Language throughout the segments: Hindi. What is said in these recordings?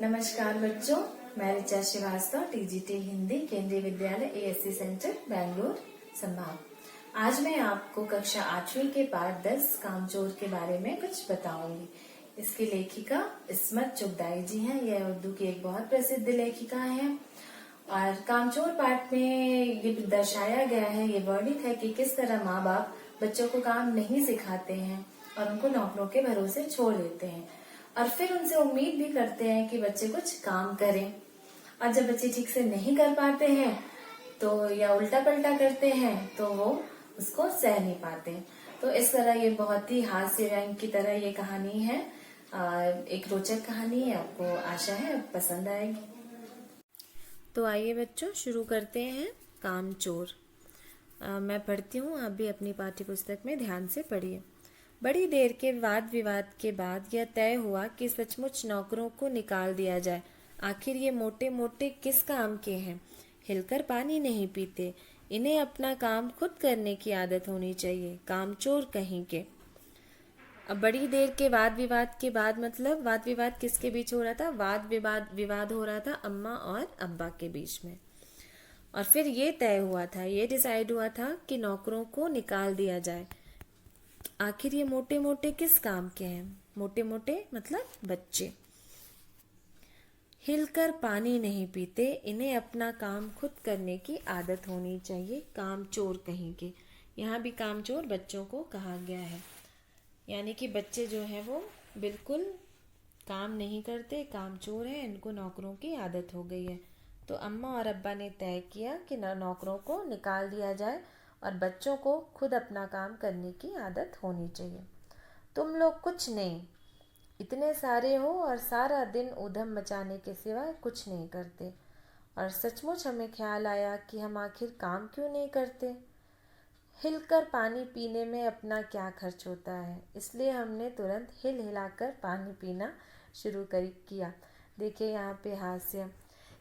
नमस्कार बच्चों, मैं ऋचा श्रीवास्तव, टीजीटी हिंदी, केंद्रीय विद्यालय एएससी सेंटर, बेंगलुरु संभाग। आज मैं आपको कक्षा 8वीं के पाठ 10 कामचोर के बारे में कुछ बताऊंगी। इसकी लेखिका इस्मत चुगताई जी हैं। यह उर्दू की एक बहुत प्रसिद्ध लेखिका है। और कामचोर पाठ में ये दर्शाया गया है, ये वर्णित है कि किस तरह माँ बाप बच्चों को काम नहीं सिखाते हैं और उनको नौकरों के भरोसे छोड़ देते हैं और फिर उनसे उम्मीद भी करते हैं कि बच्चे कुछ काम करें। और जब बच्चे ठीक से नहीं कर पाते हैं तो या उल्टा पलटा करते हैं तो वो उसको सह नहीं पाते। तो इस तरह ये बहुत ही हास्य व्यंग की तरह ये कहानी है। एक रोचक कहानी है, आपको आशा है पसंद आएगी। तो आइए बच्चों, शुरू करते हैं कामचोर। मैं पढ़ती हूँ, आप भी अपनी पाठ्य पुस्तक में ध्यान से पढ़िए। बड़ी देर के वाद विवाद के बाद यह तय हुआ कि सचमुच नौकरों को निकाल दिया जाए। आखिर ये मोटे मोटे किस काम के हैं? हिलकर पानी नहीं पीते, इन्हें अपना काम खुद करने की आदत होनी चाहिए। कामचोर कहीं के। अब बड़ी देर के वाद विवाद के बाद मतलब वाद विवाद किसके बीच हो रहा था? वाद विवाद हो रहा था अम्मा और अब्बा के बीच में। और फिर ये तय हुआ था, ये डिसाइड हुआ था कि नौकरों को निकाल दिया जाए। आखिर ये मोटे मोटे किस काम के हैं? मोटे मोटे मतलब बच्चे। हिलकर पानी नहीं पीते, इन्हें अपना काम खुद करने की आदत होनी चाहिए। कामचोर कहीं के। यहाँ भी कामचोर बच्चों को कहा गया है, यानी कि बच्चे जो हैं वो बिल्कुल काम नहीं करते, कामचोर हैं, इनको नौकरों की आदत हो गई है। तो अम्मा और अब्बा ने तय किया कि नौकरों को निकाल दिया जाए और बच्चों को खुद अपना काम करने की आदत होनी चाहिए। तुम लोग कुछ नहीं, इतने सारे हो और सारा दिन ऊधम मचाने के सिवा कुछ नहीं करते। और सचमुच हमें ख्याल आया कि हम आखिर काम क्यों नहीं करते। हिलकर पानी पीने में अपना क्या खर्च होता है, इसलिए हमने तुरंत हिल हिलाकर पानी पीना शुरू किया। देखिए यहाँ पे हास्य।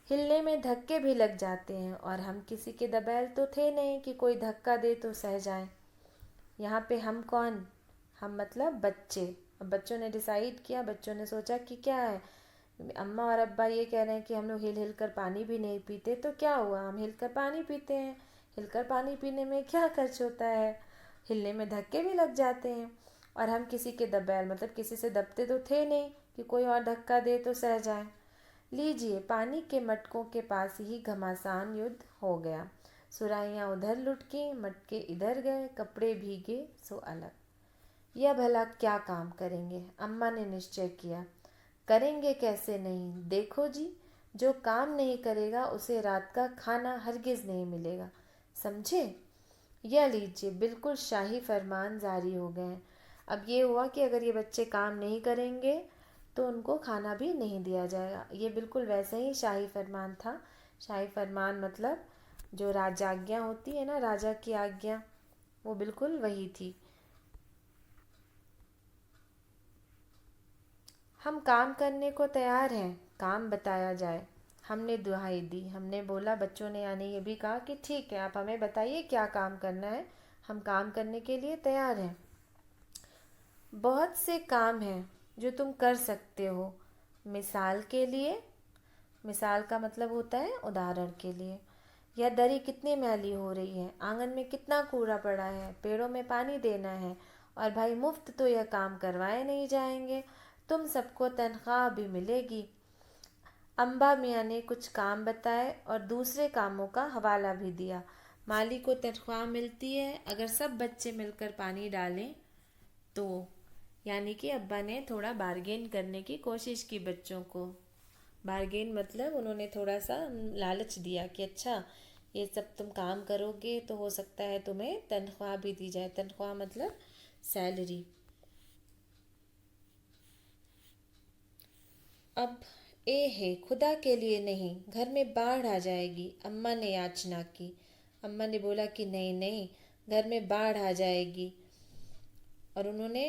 हिलने में धक्के भी लग जाते हैं और हम किसी के दबैल तो थे नहीं कि कोई धक्का दे तो सह जाए। यहाँ पे हम कौन? हम मतलब बच्चे। अब बच्चों ने डिसाइड किया, बच्चों ने सोचा कि क्या है, अम्मा और अब्बा ये कह रहे हैं कि हम लोग हिल हिल कर पानी भी नहीं पीते, तो क्या हुआ, हम हिल कर पानी पीते हैं। हिलकर पानी पीने में क्या खर्च होता है? हिलने में धक्के भी लग जाते हैं और हम किसी के दबैल मतलब किसी से दबते तो थे नहीं कि कोई और धक्का दे तो सह जाए। लीजिए, पानी के मटकों के पास ही घमासान युद्ध हो गया। सुराहियाँ उधर लुढ़की, मटके इधर गए, कपड़े भीगे सो अलग। यह भला क्या काम करेंगे? अम्मा ने निश्चय किया। करेंगे कैसे नहीं, देखो जी, जो काम नहीं करेगा उसे रात का खाना हरगिज नहीं मिलेगा, समझे? यह लीजिए, बिल्कुल शाही फरमान जारी हो गए। अब ये हुआ कि अगर ये बच्चे काम नहीं करेंगे तो उनको खाना भी नहीं दिया जाएगा। ये बिल्कुल वैसे ही शाही फरमान था। शाही फरमान मतलब जो राजाज्ञा होती है ना, राजा की आज्ञा, वो बिल्कुल वही थी। हम काम करने को तैयार हैं, काम बताया जाए। हमने दुहाई दी, हमने बोला, बच्चों ने यानी ये भी कहा कि ठीक है, आप हमें बताइए क्या काम करना है, हम काम करने के लिए तैयार हैं। बहुत से काम हैं जो तुम कर सकते हो। मिसाल के लिए, मिसाल का मतलब होता है उदाहरण के लिए, यह दरी कितनी मैली हो रही है, आंगन में कितना कूड़ा पड़ा है, पेड़ों में पानी देना है, और भाई मुफ्त तो यह काम करवाए नहीं जाएंगे, तुम सबको तनख्वाह भी मिलेगी। अम्बा मियाँ ने कुछ काम बताए और दूसरे कामों का हवाला भी दिया। माली को तनख्वाह मिलती है अगर सब बच्चे मिलकर पानी डालें तो। यानी कि अब्बा ने थोड़ा बार्गेन करने की कोशिश की बच्चों को। बार्गेन मतलब उन्होंने थोड़ा सा लालच दिया कि अच्छा, ये सब तुम काम करोगे तो हो सकता है तुम्हें तनख्वाह भी दी जाए। तनख्वाह मतलब सैलरी। अब ए है, खुदा के लिए नहीं, घर में बाढ़ आ जाएगी, अम्मा ने याचना की। अम्मा ने बोला कि नहीं नहीं, घर में बाढ़ आ जाएगी। और उन्होंने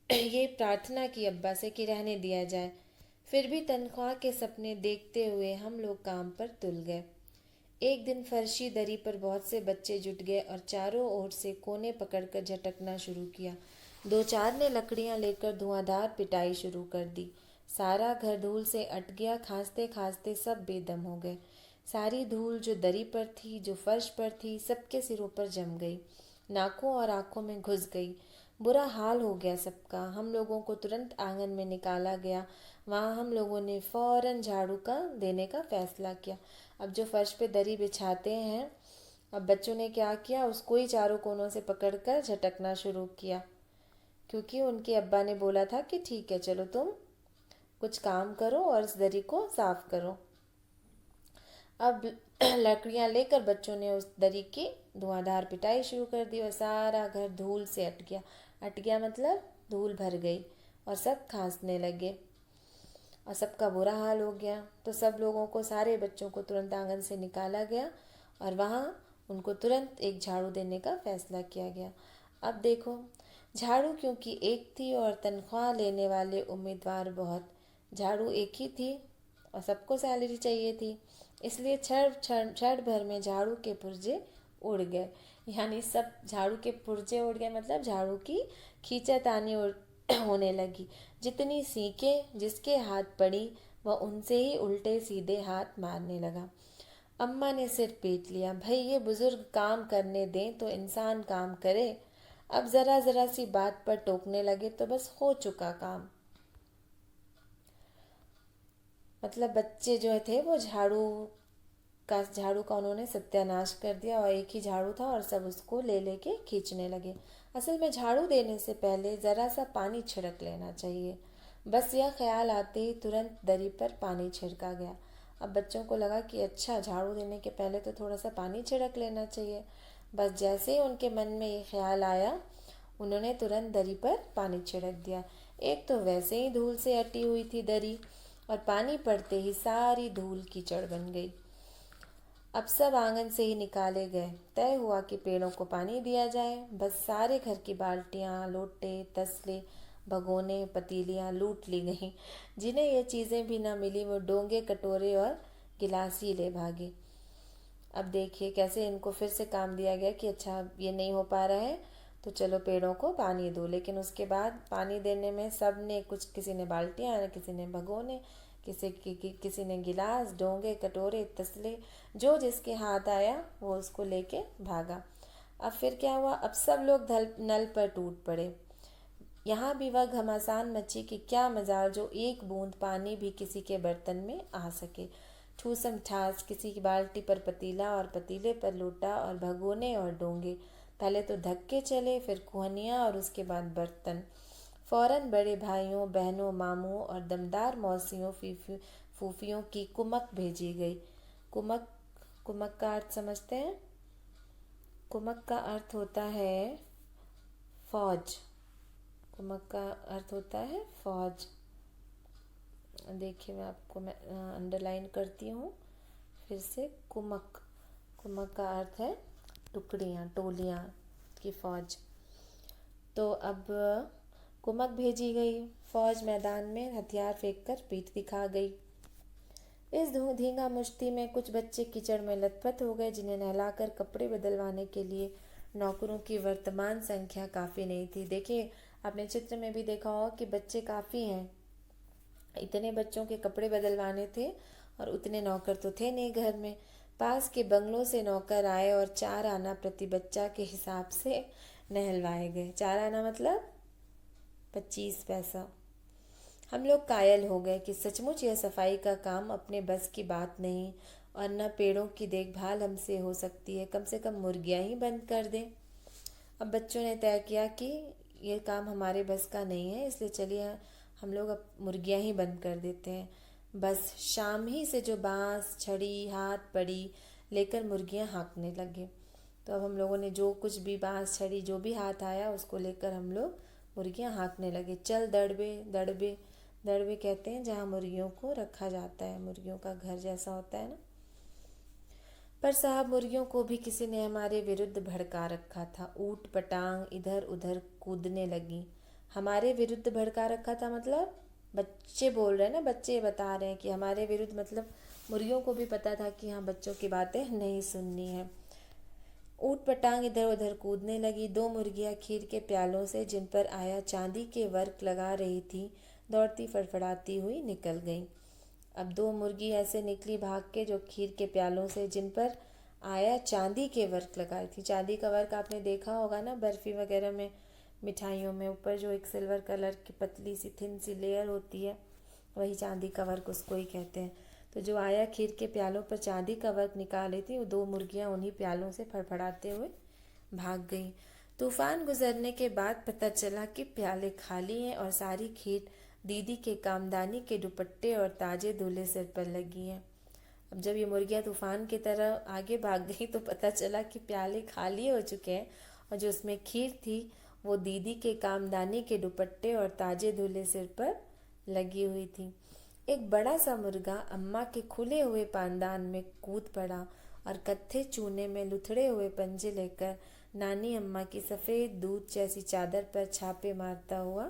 ये प्रार्थना की अब्बा से कि रहने दिया जाए। फिर भी तनख्वाह के सपने देखते हुए हम लोग काम पर तुल गए। एक दिन फर्शी दरी पर बहुत से बच्चे जुट गए और चारों ओर से कोने पकड़कर झटकना शुरू किया। दो चार ने लकड़ियां लेकर धुआंधार पिटाई शुरू कर दी। सारा घर धूल से अट गया। खांसते खांसते सब बेदम हो गए। सारी धूल जो दरी पर थी, जो फर्श पर थी, सबके सिरों पर जम गई, नाकों और आंखों में घुस गई। बुरा हाल हो गया सबका। हम लोगों को तुरंत आंगन में निकाला गया। वहाँ हम लोगों ने फौरन झाड़ू का देने का फैसला किया। अब जो फर्श पे दरी बिछाते हैं, अब बच्चों ने क्या किया, उसको ही चारों कोनों से पकड़कर झटकना शुरू किया, क्योंकि उनके अब्बा ने बोला था कि ठीक है, चलो तुम कुछ काम करो और इस दरी को साफ करो। अब लकड़ियां लेकर बच्चों ने उस दरी की धुआंधार पिटाई शुरू कर दी और सारा घर धूल से अट गया। अट गया मतलब धूल भर गई और सब खांसने लगे और सबका बुरा हाल हो गया। तो सब लोगों को, सारे बच्चों को तुरंत आंगन से निकाला गया और वहाँ उनको तुरंत एक झाड़ू देने का फैसला किया गया। अब देखो, झाड़ू क्योंकि एक थी और तनख्वाह लेने वाले उम्मीदवार बहुत। झाड़ू एक ही थी और सबको सैलरी चाहिए थी, इसलिए क्षण भर में झाड़ू के पुर्जे उड़ गए। यानी सब झाड़ू के पुर्जे उड़ गए मतलब झाड़ू की खींचातानी होने लगी। जितनी सीखें जिसके हाथ पड़ी वह उनसे ही उल्टे सीधे हाथ मारने लगा। अम्मा ने सिर पीट लिया। भाई, ये बुजुर्ग काम करने दें तो इंसान काम करे। अब जरा जरा सी बात पर टोकने लगे तो बस हो चुका काम। मतलब बच्चे जो थे वो झाड़ू का उन्होंने सत्यानाश कर दिया और एक ही झाड़ू था और सब उसको ले लेके खींचने लगे। असल में झाड़ू देने से पहले ज़रा सा पानी छिड़क लेना चाहिए। बस यह ख्याल आते ही तुरंत दरी पर पानी छिड़का गया। अब बच्चों को लगा कि अच्छा, झाड़ू देने के पहले तो थोड़ा सा पानी छिड़क लेना चाहिए। बस जैसे ही उनके मन में ये ख्याल आया, उन्होंने तुरंत दरी पर पानी छिड़क दिया। एक तो वैसे ही धूल से अटी हुई थी दरी और पानी पड़ते ही सारी धूल कीचड़ बन गई। अब सब आंगन से ही निकाले गए। तय हुआ कि पेड़ों को पानी दिया जाए। बस सारे घर की बाल्टियां, लोटे, तसले, भगोने, पतीलियां लूट ली गईं। जिन्हें ये चीज़ें भी ना मिली वो डोंगे, कटोरे और गिलास ही ले भागे। अब देखिए कैसे इनको फिर से काम दिया गया कि अच्छा, ये नहीं हो पा रहा है तो चलो पेड़ों को पानी दो। लेकिन उसके बाद पानी देने में सब ने कुछ, किसी ने बाल्टियाँ, किसी ने भगोने, किसी ने गिलास, डोंगे, कटोरे, तसले, जो जिसके हाथ आया वो उसको लेके भागा। अब फिर क्या हुआ, अब सब लोग नल पर टूट पड़े। यहाँ भी वह घमासान मची कि क्या मजाल जो एक बूंद पानी भी किसी के बर्तन में आ सके। ठूसम ठास, किसी की बाल्टी पर पतीला और पतीले पर लोटा और भगोने और डोंगे। पहले तो धक्के चले, फिर कुहनियाँ और उसके बाद बर्तन। फौरन बड़े भाइयों, बहनों, मामूओं और दमदार मौसियों, फूफियों की कुमक भेजी गई। कुमक कुमक का अर्थ समझते हैं? कुमक का अर्थ होता है फौज। कुमक का अर्थ होता है फौज। देखिए, मैं अंडरलाइन करती हूँ फिर से। कुमक कुमक का अर्थ है टुकड़ियाँ, टोलियाँ की फौज। तो अब कुमक भेजी गई। फौज मैदान में हथियार फेंककर पीठ दिखा गई। इस धींगा मुश्ती में कुछ बच्चे कीचड़ में लथपथ हो गए, जिन्हें नहलाकर कपड़े बदलवाने के लिए नौकरों की वर्तमान संख्या काफ़ी नहीं थी। देखिए, आपने चित्र में भी देखा होगा कि बच्चे काफ़ी हैं। इतने बच्चों के कपड़े बदलवाने थे और उतने नौकर तो थे नहीं घर में। पास के बंगलों से नौकर आए और 4 आना प्रति बच्चा के हिसाब से नहलवाए गए। 4 आना मतलब 25 पैसा। हम लोग कायल हो गए कि सचमुच यह सफाई का काम अपने बस की बात नहीं और न पेड़ों की देखभाल हमसे हो सकती है। कम से कम मुर्गियां ही बंद कर दें। अब बच्चों ने तय किया कि ये काम हमारे बस का नहीं है, इसलिए चलिए हम लोग अब मुर्गियां ही बंद कर देते हैं। बस शाम ही से जो बांस, छड़ी, हाथ पड़ी लेकर मुर्गियां हाँकने लगे। तो अब हम लोगों ने जो कुछ भी बांस, छड़ी, जो भी हाथ आया उसको लेकर हम लोग मुर्गियां हाँकने लगे। चल दड़बे दड़बे। दड़बे कहते हैं जहाँ मुर्गियों को रखा जाता है, मुर्गियों का घर जैसा होता है ना। पर साहब, मुर्गियों को भी किसी ने हमारे विरुद्ध भड़का रखा था। ऊट पटांग इधर उधर कूदने लगी। हमारे विरुद्ध भड़का रखा था मतलब बच्चे बोल रहे हैं ना, बच्चे बता रहे हैं कि हमारे विरुद्ध, मतलब मुर्गियों को भी पता था कि हाँ, बच्चों की बातें नहीं सुननी है। ऊट पटांग इधर उधर कूदने लगी। 2 मुर्गियां खीर के प्यालों से, जिन पर आया चांदी के वर्क लगा रही थी, दौड़ती फड़फड़ाती हुई निकल गईं। अब 2 मुर्गी ऐसे निकली भाग के जो खीर के प्यालों से, जिन पर आया चांदी के वर्क लगाई थी। चांदी का वर्क आपने देखा होगा ना, बर्फ़ी वगैरह में, मिठाइयों में ऊपर जो एक सिल्वर कलर की पतली सी थिन सी लेयर होती है, वही चांदी का वर्क उसको ही कहते हैं। तो जो आया खीर के प्यालों पर चांदी का वर्क निकाली थी, वो 2 मुर्गियाँ उन्हीं प्यालों से फड़फड़ाते हुए भाग गईं। तूफान गुजरने के बाद पता चला कि प्याले खाली हैं और सारी खीर दीदी के कामदानी के दुपट्टे और ताजे दूल्हे सिर पर लगी हैं। अब जब ये मुर्गियाँ तूफान की तरह आगे भाग गई तो पता चला कि प्याले खाली हो चुके हैं और जो उसमें खीर थी वो दीदी के कामदानी के दुपट्टे और ताजे दूल्हे सिर पर लगी हुई थी। एक बड़ा सा मुर्गा अम्मा के खुले हुए पानदान में कूद पड़ा और कत्थे चूने में लुथड़े हुए पंजे लेकर नानी अम्मा की सफ़ेद दूध जैसी चादर पर छापे मारता हुआ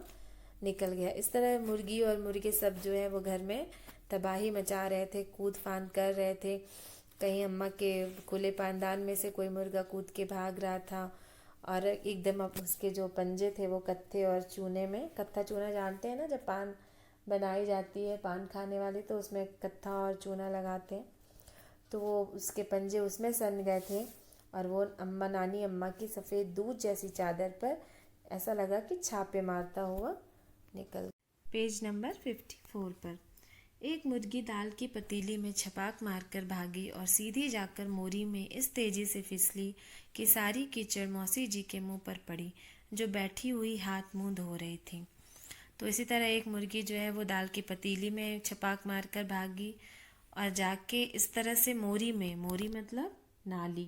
निकल गया। इस तरह मुर्गी और मुर्गे सब जो है वो घर में तबाही मचा रहे थे, कूद फांद कर रहे थे। कहीं अम्मा के खुले पानदान में से कोई मुर्गा कूद के भाग रहा था और एकदम अब उसके जो पंजे थे वो कत्थे और चूने में, कत्था चूना जानते हैं ना, जब पान बनाई जाती है पान खाने वाली तो उसमें कत्था और चूना लगाते हैं, तो वो उसके पंजे उसमें सन गए थे और वो अम्मा, नानी अम्मा की सफ़ेद दूध जैसी चादर पर ऐसा लगा कि छापे मारता हुआ निकल। पेज नंबर 54 पर एक मुर्गी दाल की पतीली में छपाक मारकर भागी और सीधी जाकर मोरी में इस तेजी से फिसली कि सारी कीचड़ मौसी जी के मुंह पर पड़ी, जो बैठी हुई हाथ मुंह धो रही थी। तो इसी तरह एक मुर्गी जो है वो दाल की पतीली में छपाक मारकर भागी और जाके इस तरह से मोरी में, मोरी मतलब नाली,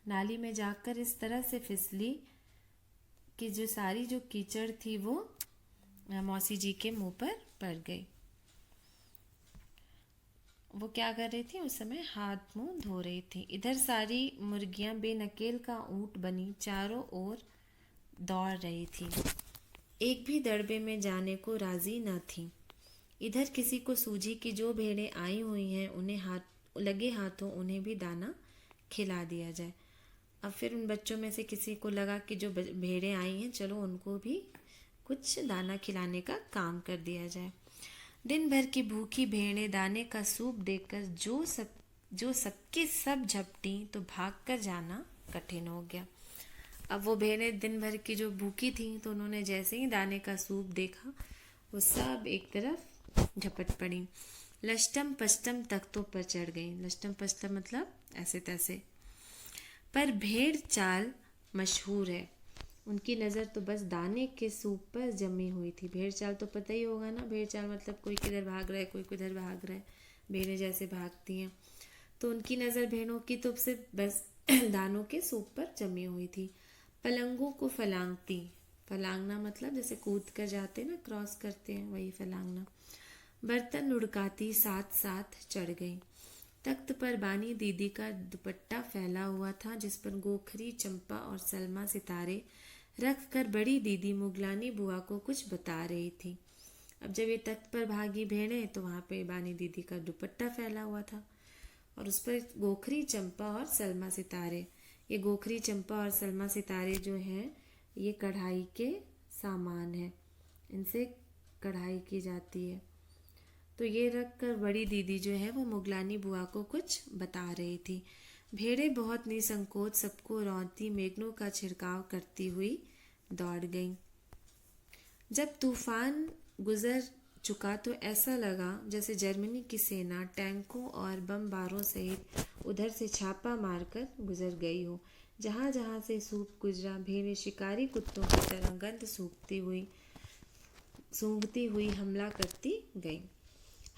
नाली में जाकर इस तरह से फिसली कि जो सारी जो कीचड़ थी वो मौसी जी के मुंह पर पड़ गई। वो क्या कर रही थी उस समय? हाथ मुंह धो रही थी। इधर सारी मुर्गियां बेनकेल का ऊंट बनी चारों ओर दौड़ रही थी, एक भी दड़बे में जाने को राजी न थी। इधर किसी को सूझी कि जो भेड़ें आई हुई हैं उन्हें लगे हाथों उन्हें भी दाना खिला दिया जाए। अब फिर उन बच्चों में से किसी को लगा कि जो भेड़ें आई हैं चलो उनको भी कुछ दाना खिलाने का काम कर दिया जाए। दिन भर की भूखी भेड़ें दाने का सूप देकर जो सबके सब झपटी तो भागकर जाना कठिन हो गया। अब वो भेड़ें दिन भर की जो भूखी थीं तो उन्होंने जैसे ही दाने का सूप देखा वो सब एक तरफ झपट पड़ी, लष्टम पष्टम तख्तों पर चढ़ गई। लष्टम पष्टम मतलब ऐसे तैसे। पर भेड़ चाल मशहूर है, उनकी नज़र तो बस दाने के सूप पर जमी हुई थी। भेड़ चाल तो पता ही होगा ना, भेड़ चाल मतलब कोई किधर भाग रहा है कोई किधर भाग रहा है, भेड़ें जैसे भागती हैं। तो उनकी नज़र भेड़ों की तो सिर्फ बस दानों के सूप पर जमी हुई थी। पलंगों को फलांगती, फलांगना मतलब जैसे कूद कर जाते ना, क्रॉस करते हैं, वही फलांगना। बर्तन लुढ़काती साथ साथ चढ़ गई। तख्त पर बानी दीदी का दुपट्टा फैला हुआ था, जिस पर गोखरी, चंपा और सलमा सितारे रख कर बड़ी दीदी मुगलानी बुआ को कुछ बता रही थी। अब जब ये तख्त पर भागी भेड़ें तो वहाँ पे बानी दीदी का दुपट्टा फैला हुआ था और उस पर गोखरी, चंपा और सलमा सितारे। ये गोखरी, चंपा और सलमा सितारे जो हैं ये कढ़ाई के सामान हैं, इनसे कढ़ाई की जाती है। तो ये रख कर बड़ी दीदी जो है वो मुगलानी बुआ को कुछ बता रही थी। भेड़ें बहुत निसंकोच सबको रौंदती मेघनों का छिड़काव करती हुई दौड़ गईं। जब तूफान गुजर चुका तो ऐसा लगा जैसे जर्मनी की सेना टैंकों और बम बारों सहित उधर से छापा मारकर गुजर गई हो। जहाँ जहाँ से सूप गुजरा भेड़ें शिकारी कुत्तों की तरह गंध सूंघती हुई हमला करती गईं।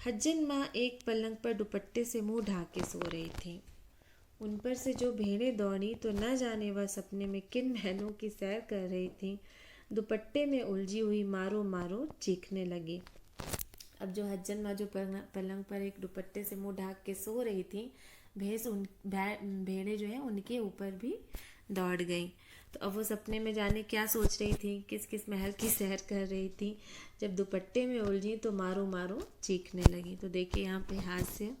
हज्जन माँ एक पलंग पर दुपट्टे से मुंह ढाके सो रही थी। उन पर से जो भेड़ें दौड़ी तो न जाने वह सपने में किन महलों की सैर कर रही थी। दुपट्टे में उलझी हुई मारो मारो चीखने लगी। अब जो हज्जन माँ जो पलंग पर एक दुपट्टे से मुंह ढाक के सो रही थी, भेड़ें जो है उनके ऊपर भी दौड़ गई। तो अब वो सपने में जाने क्या सोच रही थी, किस किस महल की सैर कर रही थी। जब दुपट्टे में उलझी तो मारो मारो चीखने लगी। तो देखिए यहाँ पे हास्य,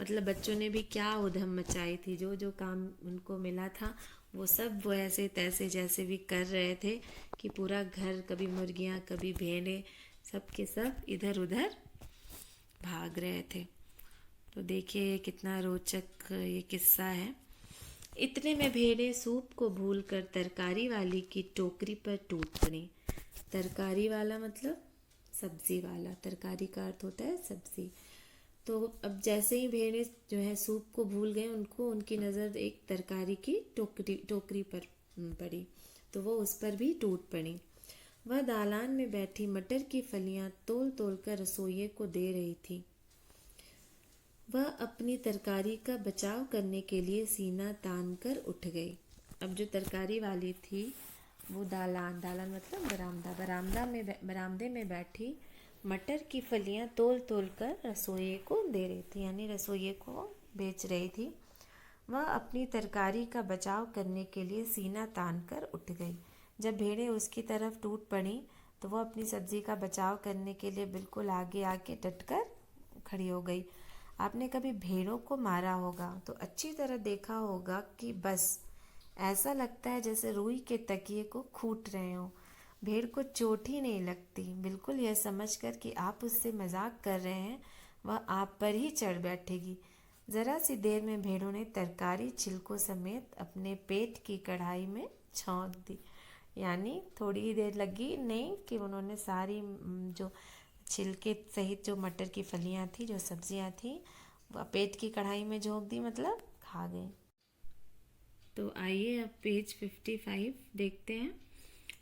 मतलब बच्चों ने भी क्या उधम मचाई थी। जो जो काम उनको मिला था वो सब वो ऐसे तैसे जैसे भी कर रहे थे कि पूरा घर, कभी मुर्गियाँ कभी भेड़ें, सब के सब इधर उधर भाग रहे थे। तो देखिए कितना रोचक ये किस्सा है। इतने में भेड़ें सूप को भूलकर तरकारी वाली की टोकरी पर टूट पड़ी। तरकारी वाला मतलब सब्जी वाला, तरकारी का अर्थ होता है सब्जी। तो अब जैसे ही भेड़ें जो है सूप को भूल गए, उनकी नज़र एक तरकारी की टोकरी पर पड़ी, तो वो उस पर भी टूट पड़ी। वह दालान में बैठी मटर की फलियां तोल तोल कर रसोइये को दे रही थी। वह अपनी तरकारी का बचाव करने के लिए सीना तान कर उठ गई। अब जो तरकारी वाली थी वो दालान मतलब बरामदे में बैठी मटर की फलियां तोल तोल कर रसोइये को दे रही थी, यानी रसोइये को बेच रही थी। वह अपनी तरकारी का बचाव करने के लिए सीना तान कर उठ गई। जब भेड़ें उसकी तरफ टूट पड़ी तो वह अपनी सब्जी का बचाव करने के लिए बिल्कुल आगे आके डटकर खड़ी हो गई। आपने कभी भेड़ों को मारा होगा तो अच्छी तरह देखा होगा कि बस ऐसा लगता है जैसे रुई के तकिए को खूट रहे हो। भेड़ को चोट ही नहीं लगती। बिल्कुल यह समझकर कि आप उससे मजाक कर रहे हैं, वह आप पर ही चढ़ बैठेगी। जरा सी देर में भेड़ों ने तरकारी छिलकों समेत अपने पेट की कढ़ाई में झोंक दी। यानी थोड़ी ही देर लगी नहीं कि उन्होंने सारी जो छिलके सहित जो मटर की फलियां थी, जो सब्जियां थी, वह पेट की कढ़ाई में झोंक दी, मतलब खा गई। तो आइए अब पेज 55 देखते हैं।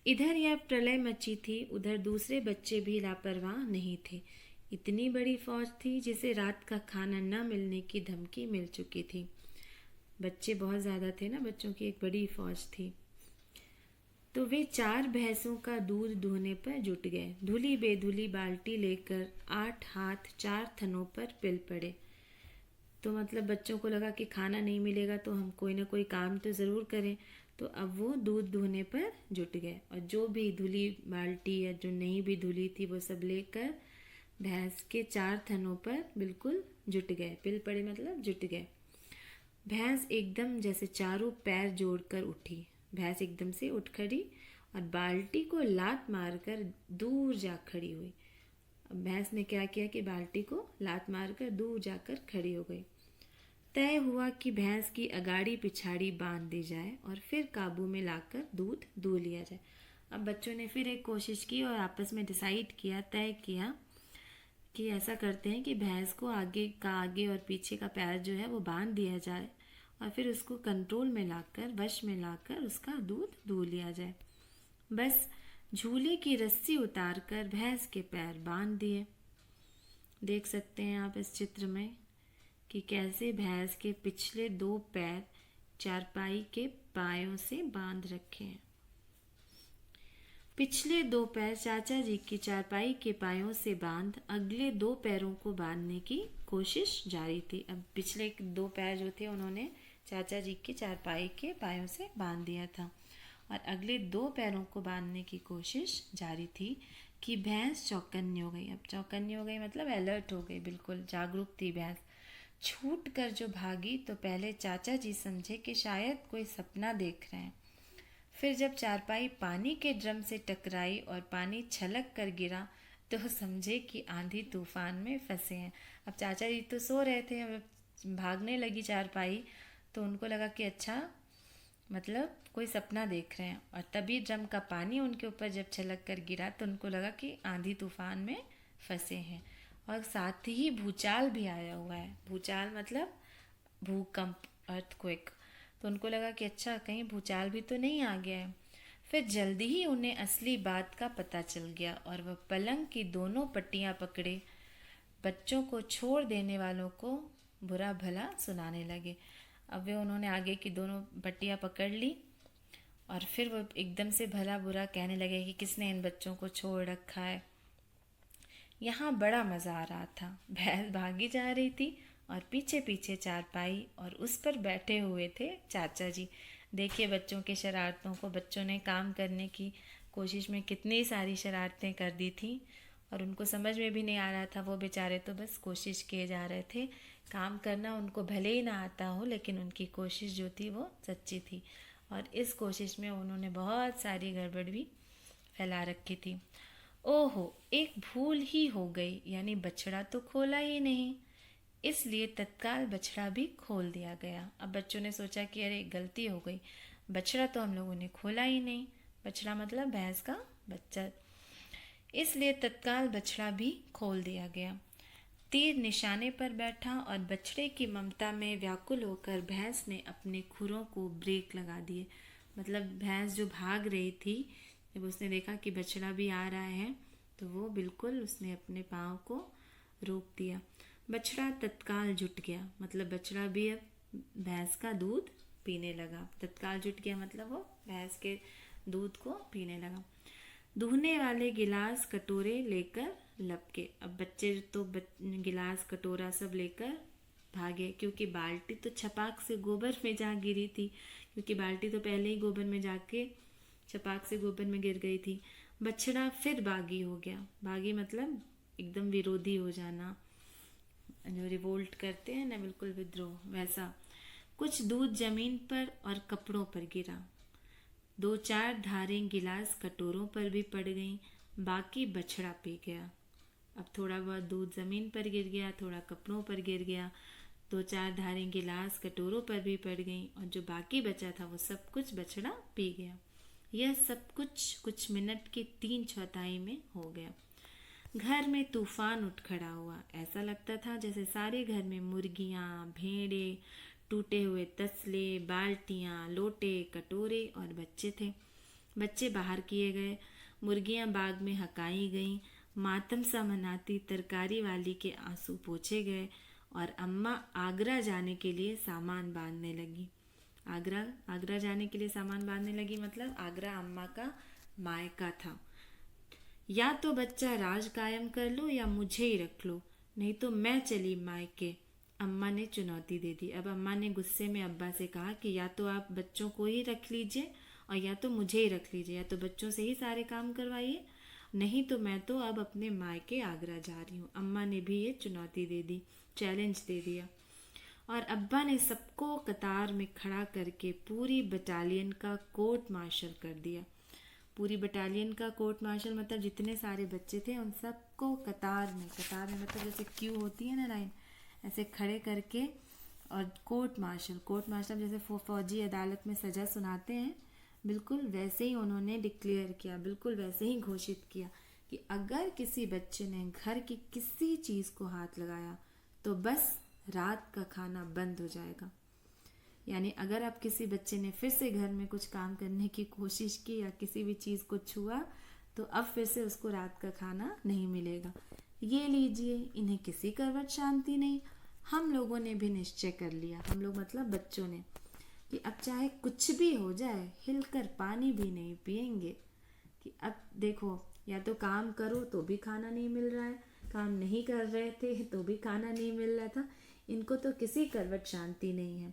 इधर यह प्रलय मची थी, उधर दूसरे बच्चे भी लापरवाह नहीं थे। इतनी बड़ी फौज थी जिसे रात का खाना न मिलने की धमकी मिल चुकी थी। बच्चे बहुत ज़्यादा थे ना, बच्चों की एक बड़ी फौज थी। तो वे 4 भैंसों का दूध दुहने पर जुट गए। धुली बेधुली बाल्टी लेकर 8 हाथ 4 थनों पर पिल पड़े। तो मतलब बच्चों को लगा कि खाना नहीं मिलेगा तो हम कोई ना कोई काम तो ज़रूर करें। तो अब वो दूध दुहने पर जुट गए और जो भी धुली बाल्टी या जो नहीं भी धुली थी वो सब लेकर भैंस के 4 थनों पर बिल्कुल जुट गए। पिल पड़े मतलब जुट गए। भैंस एकदम जैसे चारों पैर जोड़कर उठी। भैंस एकदम से उठ खड़ी और बाल्टी को लात मारकर दूर जा खड़ी हुई। अब भैंस ने क्या किया कि बाल्टी को लात मारकर दूर जाकर खड़ी हो गई। तय हुआ कि भैंस की अगाड़ी पिछाड़ी बांध दी जाए और फिर काबू में लाकर दूध दूह लिया जाए। अब बच्चों ने फिर एक कोशिश की और आपस में डिसाइड किया, तय किया कि ऐसा करते हैं कि भैंस को आगे और पीछे का पैर जो है वो बांध दिया जाए और फिर उसको कंट्रोल में लाकर, वश में लाकर उसका दूध दूह लिया जाए। बस झूले की रस्सी उतारकर भैंस के पैर बांध दिए। देख सकते हैं आप इस चित्र में कि कैसे भैंस के पिछले 2 पैर चारपाई के पायों से बांध रखे हैं। पिछले 2 पैर चाचा जी की चारपाई के पायों से बांध अगले 2 पैरों को बांधने की कोशिश जारी थी। अब पिछले 2 पैर जो थे उन्होंने चाचा जी की चारपाई के पायों से बांध दिया था और अगले 2 पैरों को बांधने की कोशिश जारी थी कि भैंस चौकन्नी हो गई। अब चौकन्नी हो गई मतलब अलर्ट हो गई, बिल्कुल जागरूक थी भैंस। छूट कर जो भागी तो पहले चाचा जी समझे कि शायद कोई सपना देख रहे हैं। फिर जब चारपाई पानी के ड्रम से टकराई और पानी छलक कर गिरा तो समझे कि आंधी तूफान में फंसे हैं। अब चाचा जी तो सो रहे थे, अब भागने लगी चारपाई तो उनको लगा कि अच्छा मतलब कोई सपना देख रहे हैं। और तभी ड्रम का पानी उनके ऊपर जब छलक कर गिरा तो उनको लगा कि आंधी तूफान में फंसे हैं और साथ ही भूचाल भी आया हुआ है। भूचाल मतलब भूकंप, अर्थक्वेक। तो उनको लगा कि अच्छा कहीं भूचाल भी तो नहीं आ गया है। फिर जल्दी ही उन्हें असली बात का पता चल गया और वह पलंग की दोनों पट्टियां पकड़े बच्चों को छोड़ देने वालों को बुरा भला सुनाने लगे। अब वे उन्होंने आगे की दोनों पट्टियां पकड़ ली और फिर वो एकदम से भला बुरा कहने लगे कि किसने इन बच्चों को छोड़ रखा है। यहाँ बड़ा मज़ा आ रहा था। भैंस भागी जा रही थी और पीछे पीछे चारपाई और उस पर बैठे हुए थे चाचा जी। देखिए बच्चों के शरारतों को। बच्चों ने काम करने की कोशिश में कितनी सारी शरारतें कर दी थी और उनको समझ में भी नहीं आ रहा था। वो बेचारे तो बस कोशिश किए जा रहे थे। काम करना उनको भले ही ना आता हो, लेकिन उनकी कोशिश जो थी वो सच्ची थी और इस कोशिश में उन्होंने बहुत सारी गड़बड़ भी फैला रखी थी। ओहो, एक भूल ही हो गई, यानी बछड़ा तो खोला ही नहीं। इसलिए तत्काल बछड़ा भी खोल दिया गया। अब बच्चों ने सोचा कि अरे गलती हो गई, बछड़ा तो हम लोगों ने खोला ही नहीं। बछड़ा मतलब भैंस का बच्चा। इसलिए तत्काल बछड़ा भी खोल दिया गया। तीर निशाने पर बैठा और बछड़े की ममता में व्याकुल होकर भैंस ने अपने खुरों को ब्रेक लगा दिए। मतलब भैंस जो भाग रही थी, जब उसने देखा कि बछड़ा भी आ रहा है, तो वो बिल्कुल उसने अपने पाँव को रोक दिया। बछड़ा तत्काल जुट गया, मतलब बछड़ा भी अब भैंस का दूध पीने लगा। तत्काल जुट गया मतलब वो भैंस के दूध को पीने लगा। दूहने वाले गिलास कटोरे लेकर लपके। अब बच्चे तो गिलास कटोरा सब लेकर भागे, क्योंकि बाल्टी तो छपाक से गोबर में जा गिरी थी, क्योंकि बाल्टी तो पहले ही गोबर में जाके छपाक से गोबर में गिर गई थी। बछड़ा फिर बागी हो गया। बागी मतलब एकदम विरोधी हो जाना, जो रिवोल्ट करते हैं ना, बिल्कुल विद्रोह वैसा। कुछ दूध जमीन पर और कपड़ों पर गिरा। दो चार धारें गिलास कटोरों पर भी पड़ गईं, बाकी बछड़ा पी गया। अब थोड़ा बहुत दूध ज़मीन पर गिर गया, थोड़ा कपड़ों पर गिर गया, दो चार धारें गिलास कटोरों पर भी पड़ गईं, और जो बाकी बचा था वो सब कुछ बछड़ा पी गया। यह सब कुछ मिनट के 3/4 में हो गया। घर में तूफान उठ खड़ा हुआ। ऐसा लगता था जैसे सारे घर में मुर्गियाँ, भेड़े, टूटे हुए तसले, बाल्टियाँ, लोटे, कटोरे और बच्चे थे। बच्चे बाहर किए गए, मुर्गियाँ बाग में हकाई गईं, मातम सा मनाती तरकारी वाली के आंसू पोंछे गए, और अम्मा आगरा जाने के लिए सामान बांधने लगी। आगरा आगरा जाने के लिए सामान बांधने लगी मतलब आगरा अम्मा का मायका था। या तो बच्चा राज कायम कर लो या मुझे ही रख लो, नहीं तो मैं चली मायके, अम्मा ने चुनौती दे दी। अब अम्मा ने गुस्से में अब्बा से कहा कि या तो आप बच्चों को ही रख लीजिए और या तो मुझे ही रख लीजिए, या तो बच्चों से ही सारे काम करवाइए, नहीं तो मैं तो अब अपने मायके आगरा जा रही हूँ। अम्मा ने भी ये चुनौती दे दी, चैलेंज दे दिया। और अब्बा ने सबको कतार में खड़ा करके पूरी बटालियन का कोर्ट मार्शल कर दिया। पूरी बटालियन का कोर्ट मार्शल मतलब जितने सारे बच्चे थे उन सबको कतार में मतलब जैसे क्यू होती है ना, लाइन, ऐसे खड़े करके, और कोर्ट मार्शल जैसे फौजी अदालत में सज़ा सुनाते हैं, बिल्कुल वैसे ही उन्होंने डिक्लेयर किया, बिल्कुल वैसे ही घोषित किया कि अगर किसी बच्चे ने घर की किसी चीज़ को हाथ लगाया तो बस रात का खाना बंद हो जाएगा। यानी अगर आप किसी बच्चे ने फिर से घर में कुछ काम करने की कोशिश की या किसी भी चीज़ को छुआ, तो अब फिर से उसको रात का खाना नहीं मिलेगा। ये लीजिए, इन्हें किसी करवट शांति नहीं। हम लोगों ने भी निश्चय कर लिया, हम लोग मतलब बच्चों ने, कि अब चाहे कुछ भी हो जाए हिलकर पानी भी नहीं पिएंगे। कि अब देखो, या तो काम करो तो भी खाना नहीं मिल रहा है, काम नहीं कर रहे थे तो भी खाना नहीं मिल रहा था, इनको तो किसी करवट शांति नहीं है।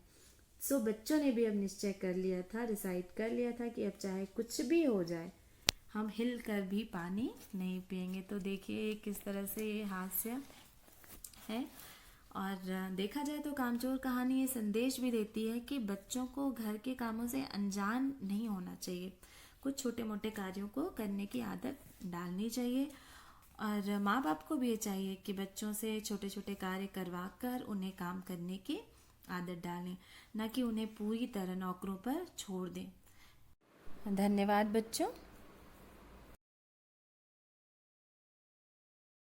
सो बच्चों ने भी अब निश्चय कर लिया था, डिसाइड कर लिया था कि अब चाहे कुछ भी हो जाए हम हिल कर भी पानी नहीं पिएंगे। तो देखिए किस तरह से ये हास्य है। और देखा जाए तो कामचोर कहानी ये संदेश भी देती है कि बच्चों को घर के कामों से अनजान नहीं होना चाहिए, कुछ छोटे मोटे कार्यों को करने की आदत डालनी चाहिए। और माँ बाप को भी ये चाहिए कि बच्चों से छोटे छोटे कार्य करवा कर उन्हें काम करने की आदत डालें, न कि उन्हें पूरी तरह नौकरों पर छोड़ दें। धन्यवाद बच्चों।